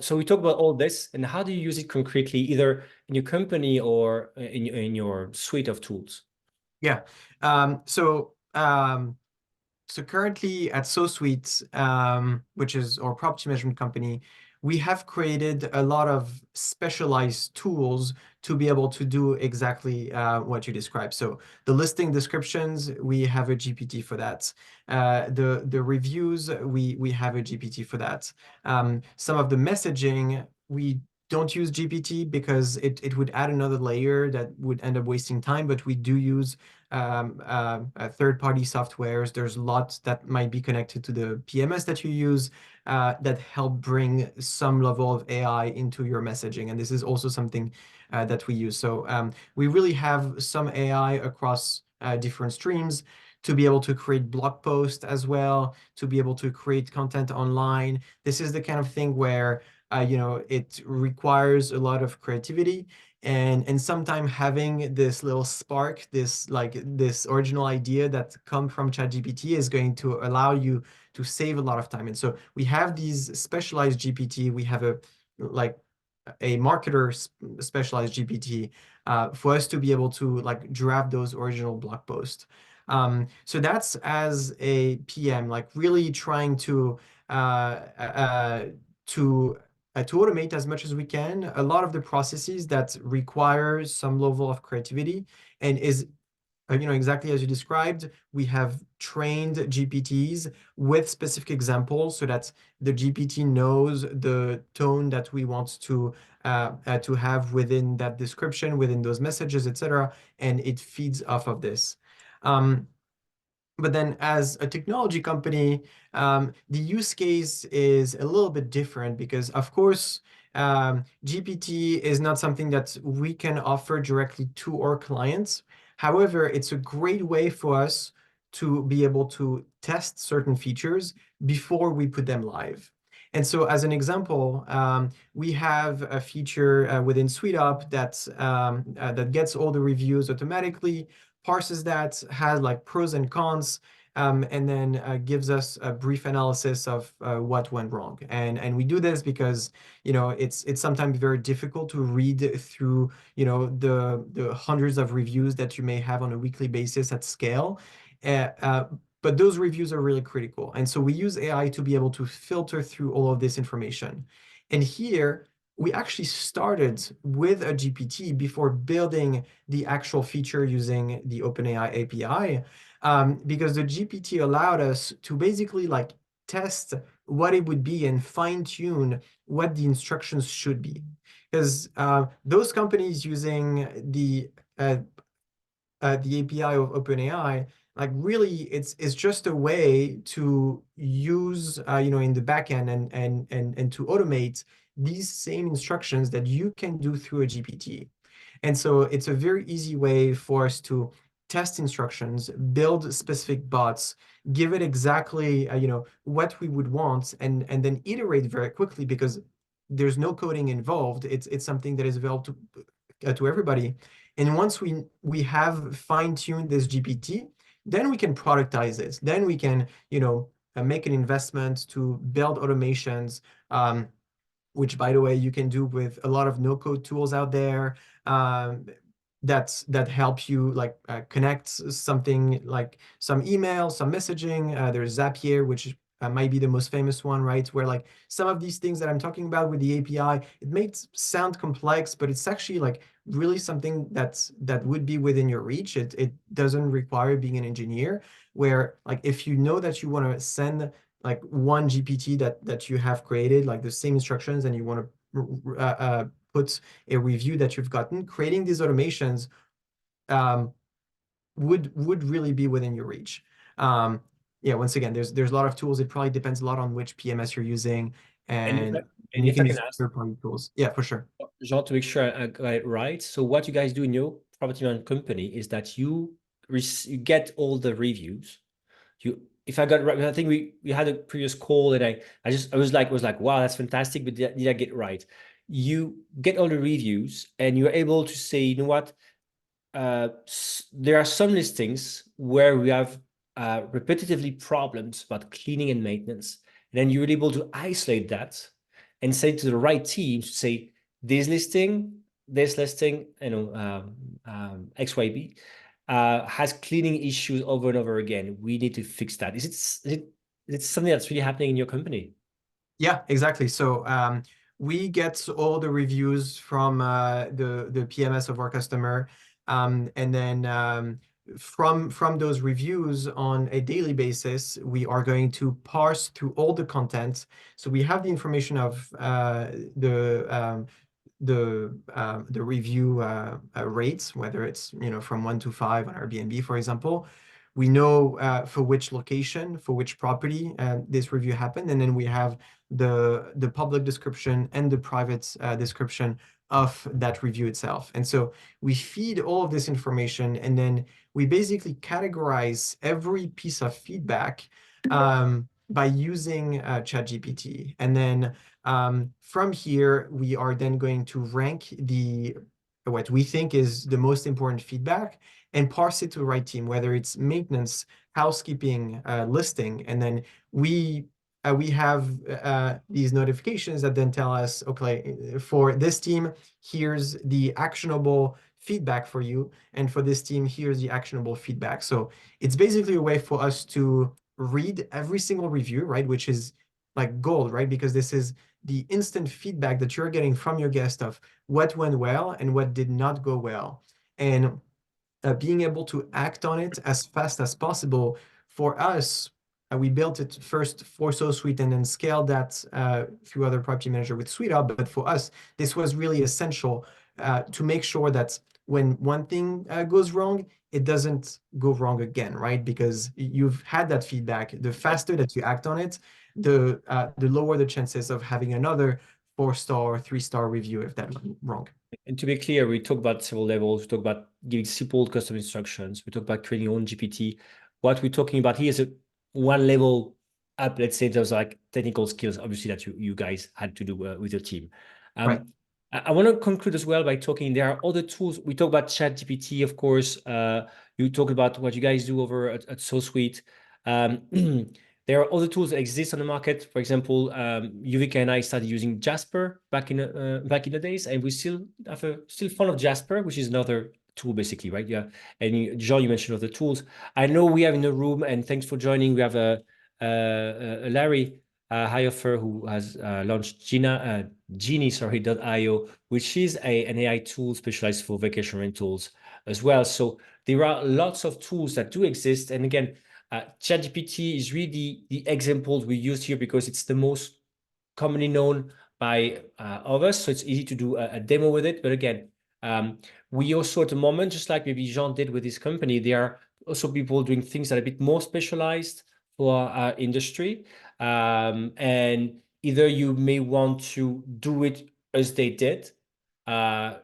so we talk about all this, and how do you use it concretely, either in your company or in your suite of tools? Yeah. So currently at SoSuite, which is our property management company, we have created a lot of specialized tools to be able to do exactly what you described. So the listing descriptions, we have a GPT for that. The reviews, we have a GPT for that. Some of the messaging, we don't use GPT because it would add another layer that would end up wasting time, but we do use third-party softwares. There's lots that might be connected to the PMS that you use that help bring some level of AI into your messaging. And this is also something that we use. So we really have some AI across different streams to be able to create blog posts as well, to be able to create content online. This is the kind of thing where it requires a lot of creativity, and sometimes having this little spark, this original idea that come from ChatGPT is going to allow you to save a lot of time. And so we have these specialized GPT. We have a marketer specialized GPT for us to be able to draft those original blog posts. So that's as a PM, really trying to automate as much as we can a lot of the processes that require some level of creativity, and is exactly as you described. We have trained GPTs with specific examples so that the GPT knows the tone that we want to have within that description, within those messages, etc., and it feeds off of this. But then as a technology company, the use case is a little bit different because, of course, GPT is not something that we can offer directly to our clients. However, it's a great way for us to be able to test certain features before we put them live. And so as an example, we have a feature within SuiteUp that gets all the reviews automatically, parses that, has pros and cons, and then gives us a brief analysis of what went wrong. And we do this because it's sometimes very difficult to read through the hundreds of reviews that you may have on a weekly basis at scale. But those reviews are really critical. And so we use AI to be able to filter through all of this information. And here, we actually started with a GPT before building the actual feature using the OpenAI API, because the GPT allowed us to basically test what it would be and fine tune what the instructions should be. Because those companies using the API of OpenAI, like really, it's just a way to use, in the backend and to automate these same instructions that you can do through a GPT. And so it's a very easy way for us to test instructions, build specific bots, give it exactly, what we would want, and then iterate very quickly because there's no coding involved. It's something that is available to everybody. And once we have fine-tuned this GPT, then we can productize it. Then we can, make an investment to build automations, which, by the way, you can do with a lot of no-code tools out there, that help you like connect something like some email, some messaging. There's Zapier, which might be the most famous one, right? Where like some of these things that I'm talking about with the API, it may sound complex, but it's actually like really something that would be within your reach. It doesn't require being an engineer. Where like if you know that you want to send like one GPT that you have created, like the same instructions, and you want to put a review that you've gotten, creating these automations would really be within your reach. Yeah, once again, there's a lot of tools. It probably depends a lot on which PMS you're using, And if and I, and and you if I can can use ask, third-party tools. Yeah, for sure. Jean, to make sure I got it right. So what you guys do in your property management company is that you get all the reviews. If I got it right, I think we had a previous call and I was like, wow, that's fantastic. But did I get it right? You get all the reviews and you're able to say, you know what? There are some listings where we have repetitively problems about cleaning and maintenance. And then you're able to isolate that and say to the right team to say, this listing, XYB, has cleaning issues over and over again. We need to fix that. Is it something that's really happening in your company? Yeah, exactly. So we get all the reviews from the PMS of our customer, and then from those reviews on a daily basis, we are going to parse through all the content. So we have the information of the review rates, whether it's from 1 to 5 on Airbnb, for example. We know for which location, for which property this review happened, and then we have the public description and the private description of that review itself. And so we feed all of this information, and then we basically categorize every piece of feedback by using ChatGPT. And then from here, we are then going to rank what we think is the most important feedback and parse it to the right team, whether it's maintenance, housekeeping, listing, and then we have these notifications that then tell us, okay, for this team, here's the actionable feedback for you, and for this team, here's the actionable feedback. So it's basically a way for us to read every single review, right? Which is like gold, right? Because this is the instant feedback that you're getting from your guest of what went well and what did not go well. And being able to act on it as fast as possible. For us, we built it first for SoSuite and then scaled that through other property manager with SuiteUp. But for us, this was really essential to make sure that when one thing goes wrong, it doesn't go wrong again, right? Because you've had that feedback. The faster that you act on it, the lower the chances of having another 4-star, 3-star review if that went wrong. And to be clear, we talk about several levels. We talk about giving simple custom instructions. We talk about creating your own GPT. What we're talking about here is a one level up, let's say, in terms of like technical skills, obviously, that you guys had to do with your team. Right. I want to conclude as well by talking, there are other tools. We talk about ChatGPT, of course. You talk about what you guys do over at SoSuite. There are other tools that exist on the market. For example, UVK and I started using Jasper back in the days, and we still fond of Jasper, which is another tool basically, right? Yeah. And Jean, you mentioned other tools. I know we have in the room, and thanks for joining. We have a Larry Hyofer, who has launched Genie.io, which is an AI tool specialized for vacation rentals as well. So there are lots of tools that do exist. And again, ChatGPT is really the example we used here because it's the most commonly known by others, so it's easy to do a demo with it. But again, we also at the moment, just like maybe Jean did with his company, there are also people doing things that are a bit more specialized for our industry. And either you may want to do it as they did, right?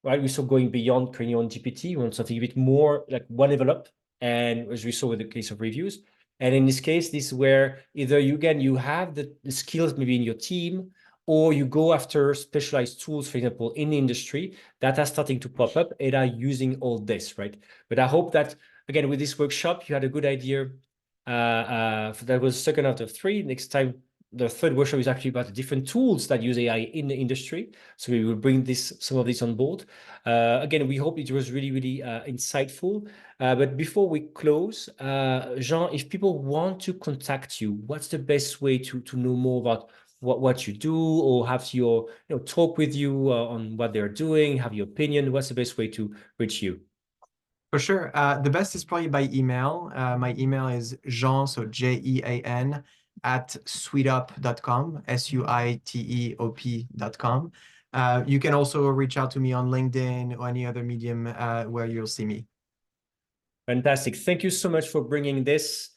We're still going beyond creating your own GPT. We want something a bit more like one level up. And as we saw with the case of reviews. And in this case, this is where either you have the skills maybe in your team, or you go after specialized tools, for example, in the industry that are starting to pop up and are using all this, right? But I hope that, again, with this workshop, you had a good idea. That was second out of three. Next time, the third workshop is actually about the different tools that use AI in the industry. So we will bring some of this on board. Again, we hope it was really, really insightful. But before we close, Jean, if people want to contact you, what's the best way to know more about what you do, or have your talk with you on what they're doing, have your opinion? What's the best way to reach you? For sure. The best is probably by email. My email is Jean, so Jean, at suiteup.com, suiteop.com. You can also reach out to me on LinkedIn or any other medium where you'll see me. Fantastic. Thank you so much for bringing this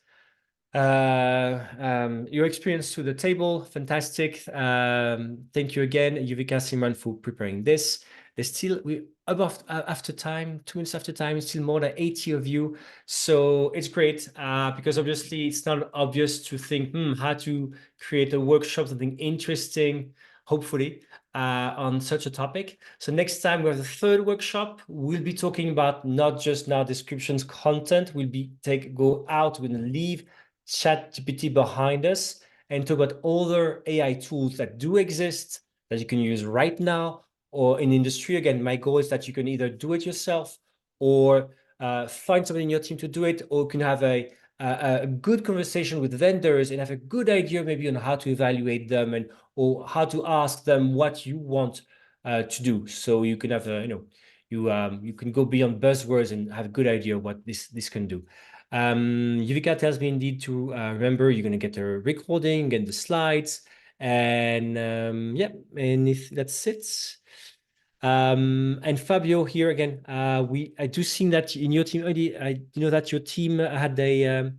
your experience to the table. Fantastic. Thank you again, Yuvika, Simran, for preparing this. There's still above after time, 2 minutes after time, still more than 80 of you. So it's great because obviously it's not obvious to think how to create a workshop, something interesting, hopefully, on such a topic. So next time we have the third workshop, we'll be talking about not just now descriptions, content. We'll be go out, we're gonna leave ChatGPT behind us and talk about other AI tools that do exist that you can use right now or in industry. Again, my goal is that you can either do it yourself or find somebody in your team to do it, or you can have a good conversation with vendors and have a good idea maybe on how to evaluate them and or how to ask them what you want to do. So you can have you can go beyond buzzwords and have a good idea what this can do. Yuvika tells me indeed to remember you're going to get a recording and the slides. And yeah, and if that's it. And Fabio here again, I do see that in your team, I know that your team had a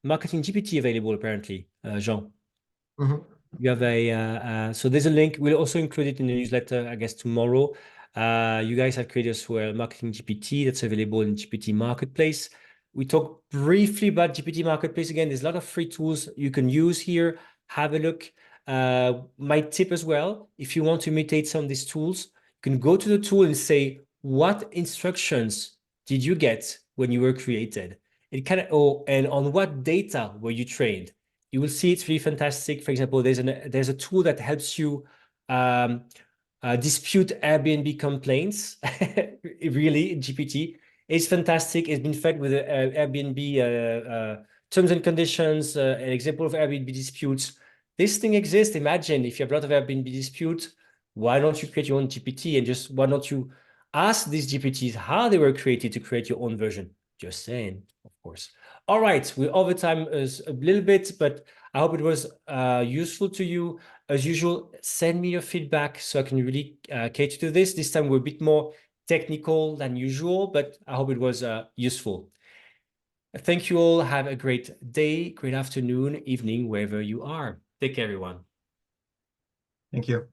marketing GPT available apparently, Jean. Mhm. You have so there's a link. We'll also include it in the newsletter, I guess, tomorrow. You guys have created as well Marketing GPT that's available in GPT Marketplace. We talked briefly about GPT Marketplace. Again, there's a lot of free tools you can use here. Have a look. My tip as well, if you want to imitate some of these tools, you can go to the tool and say, what instructions did you get when you were created? It kind of, and on what data were you trained? You will see it's really fantastic. For example, there's a tool that helps you dispute Airbnb complaints. Really, GPT. It's fantastic. It's been fed with Airbnb terms and conditions, an example of Airbnb disputes. This thing exists. Imagine if you have a lot of Airbnb disputes, why don't you create your own GPT and just why don't you ask these GPTs how they were created to create your own version? Just saying, of course. All right, we're over time is a little bit, but I hope it was useful to you. As usual, send me your feedback so I can really cater to this. This time we're a bit more technical than usual, but I hope it was useful. Thank you all. Have a great day, great afternoon, evening, wherever you are. Take care, everyone. Thank you.